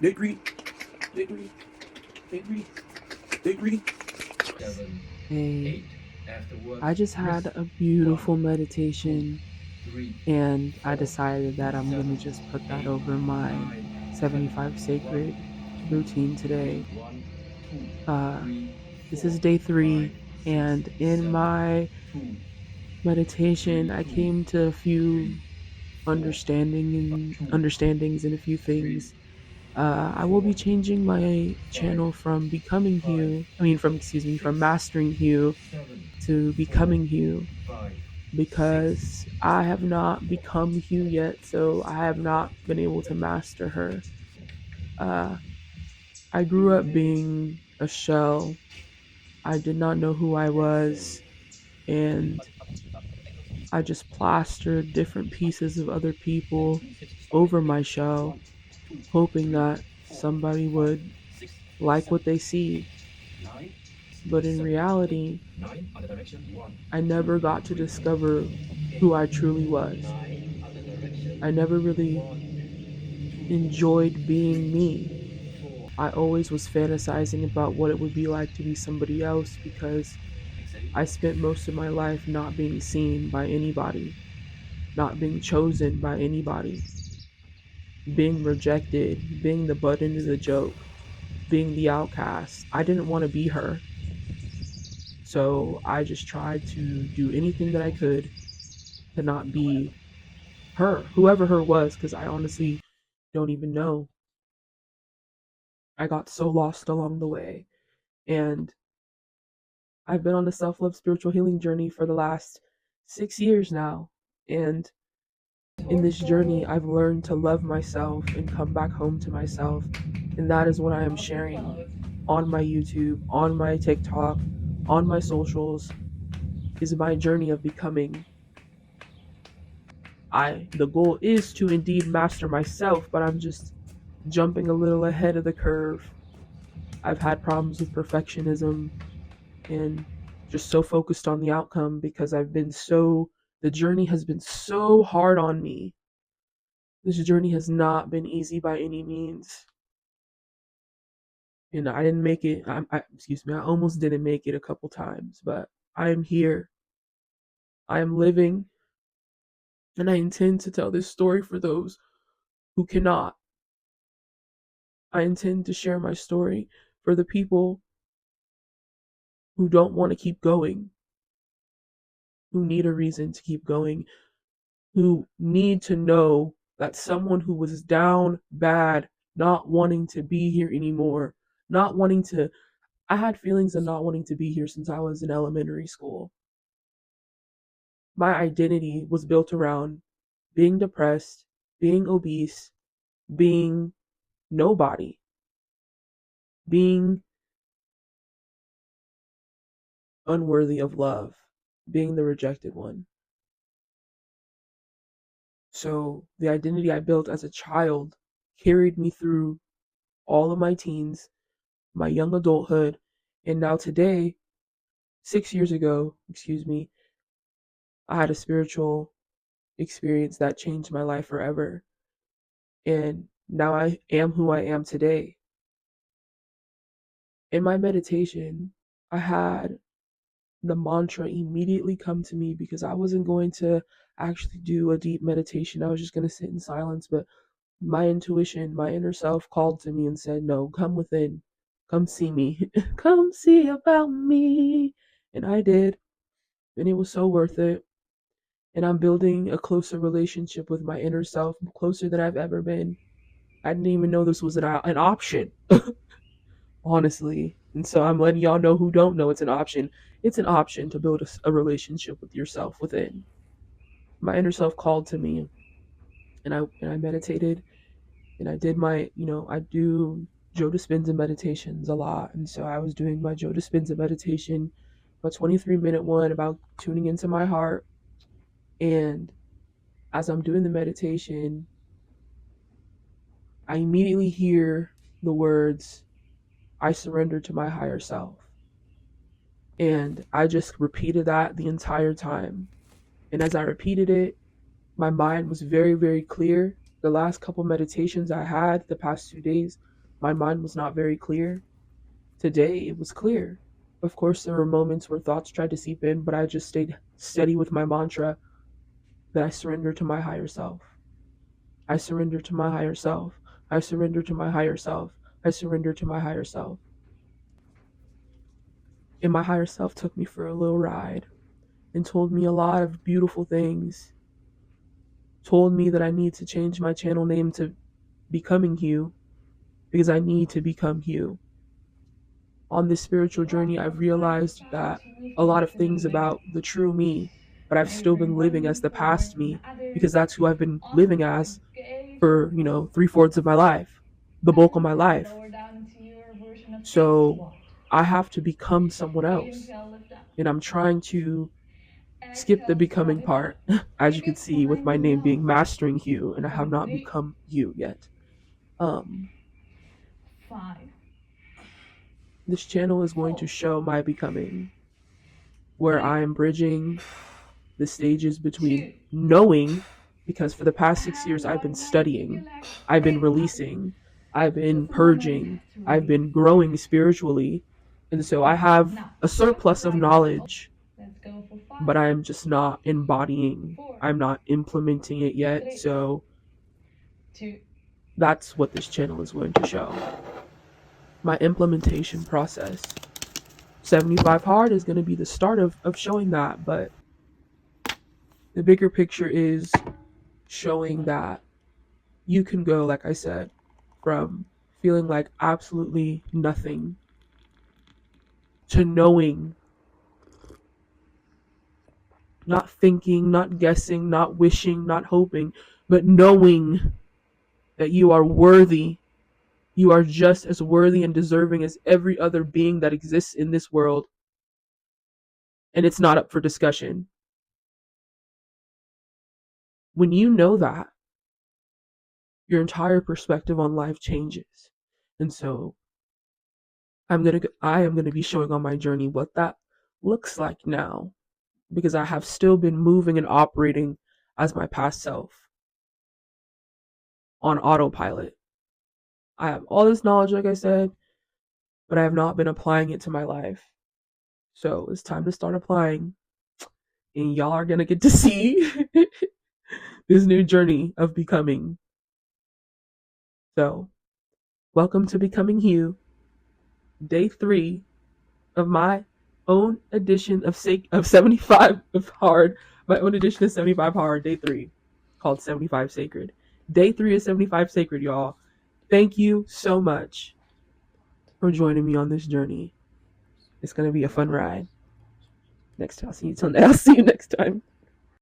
They greedy. They greedy. They greedy. They greedy. Hey, I just had a beautiful meditation and I decided that I'm going to just put that over my 75 sacred routine today. Uh, this is day 3, and in my meditation, I came to a few understandings and a few things. I will be changing my channel from becoming Hugh. I mean, from excuse me, from mastering Hugh to becoming Hugh because I have not become Hugh yet, so I have not been able to master her. Uh, I grew up being a shell. I did not know who I was, and I just plastered different pieces of other people over my shell, hoping that somebody would like what they see. But in reality, I never got to discover who I truly was. I never really enjoyed being me. I always was fantasizing about what it would be like to be somebody else because I spent most of my life not being seen by anybody, not being chosen by anybody, being rejected, being the butt end of the joke, being the outcast. I didn't want to be her. So I just tried to do anything that I could to not be her, whoever her was, because I honestly don't even know. I got so lost along the way. And I've been on the self love spiritual healing journey for the last 6 years now. And in this journey, I've learned to love myself and come back home to myself. And that is what I am sharing on my YouTube, on my TikTok, on my socials, is my journey of becoming. The goal is to indeed master myself, but I'm just jumping a little ahead of the curve. I've had problems with perfectionism and just so focused on the outcome because the journey has been so hard on me. This journey has not been easy by any means. And I didn't make it. Excuse me, I almost didn't make it a couple times, but I am here. I am living, and I intend to tell this story for those who cannot. I intend to share my story for the people who don't want to keep going, who need a reason to keep going, who need to know that someone who was down bad, not wanting to be here anymore, not wanting to. I had feelings of not wanting to be here since I was in elementary school. My identity was built around being depressed, being obese, being nobody, being unworthy of love, being the rejected one. So the identity I built as a child carried me through all of my teens, my young adulthood, and now today, 6 years ago, excuse me, I had a spiritual experience that changed my life forever. And now I am who I am today. In my meditation, I had the mantra immediately come to me because I wasn't going to actually do a deep meditation. I was just going to sit in silence. But my intuition, my inner self called to me and said, no, come within, come see me, come see about me. And I did. And it was so worth it. And I'm building a closer relationship with my inner self, closer than I've ever been. I didn't even know this was an option, honestly. And so I'm letting y'all know who don't know it's an option. It's an option to build a relationship with yourself within. My inner self called to me, and I meditated, and I did I do Joe Dispenza meditations a lot, and so I was doing my Joe Dispenza meditation, a 23-minute one about tuning into my heart, and as I'm doing the meditation, I immediately hear the words, "I surrender to my higher self." And I just repeated that the entire time. And as I repeated it, my mind was very, very clear. The last couple meditations I had the past 2 days, my mind was not very clear. Today it was clear. Of course, there were moments where thoughts tried to seep in, but I just stayed steady with my mantra that I surrender to my higher self. I surrender to my higher self. I surrender to my higher self. I surrender to my higher self. And my higher self took me for a little ride and told me a lot of beautiful things. Told me that I need to change my channel name to Becoming Hugh because I need to become Hugh. On this spiritual journey, I've realized that a lot of things about the true me, but I've still been living as the past me because that's who I've been living as for, 3/4 of my life, the bulk of my life. So I have to become someone else. And I'm trying to skip the becoming part, as you can see with my name being Mastering Hugh, and I have not become you yet. Um, 5, this channel is going to show my becoming, where I am bridging the stages between 2. knowing, because for the past 6 years I've been Going nice and studying, relaxed. I've been Breathe out. releasing, I've been Just a moment purging, to I've release. been growing spiritually, and so I have Now, a stop the surplus of timer. knowledge, Let's go for 5, but I'm just not embodying, 4, I'm not implementing it yet, 3, so 2. that's what this channel is going to show. My implementation process. 75 hard is going to be the start of showing that, but the bigger picture is showing that you can go, like I said, from feeling like absolutely nothing to knowing, not thinking, not guessing, not wishing, not hoping, but knowing that you are worthy. You are just as worthy and deserving as every other being that exists in this world, and it's not up for discussion. When you know that, your entire perspective on life changes. And so I am gonna be showing on my journey what that looks like now, because I have still been moving and operating as my past self on autopilot. I have all this knowledge, like I said, but I have not been applying it to my life. So it's time to start applying, and y'all are gonna get to see this new journey of becoming. So, welcome to Becoming Hugh, day 3 of my own edition of 75 of hard, my own edition of 75 hard, day 3, called 75 sacred. Day 3 is 75 sacred, y'all. Thank you so much for joining me on this journey. It's gonna be a fun ride. I'll see you next time.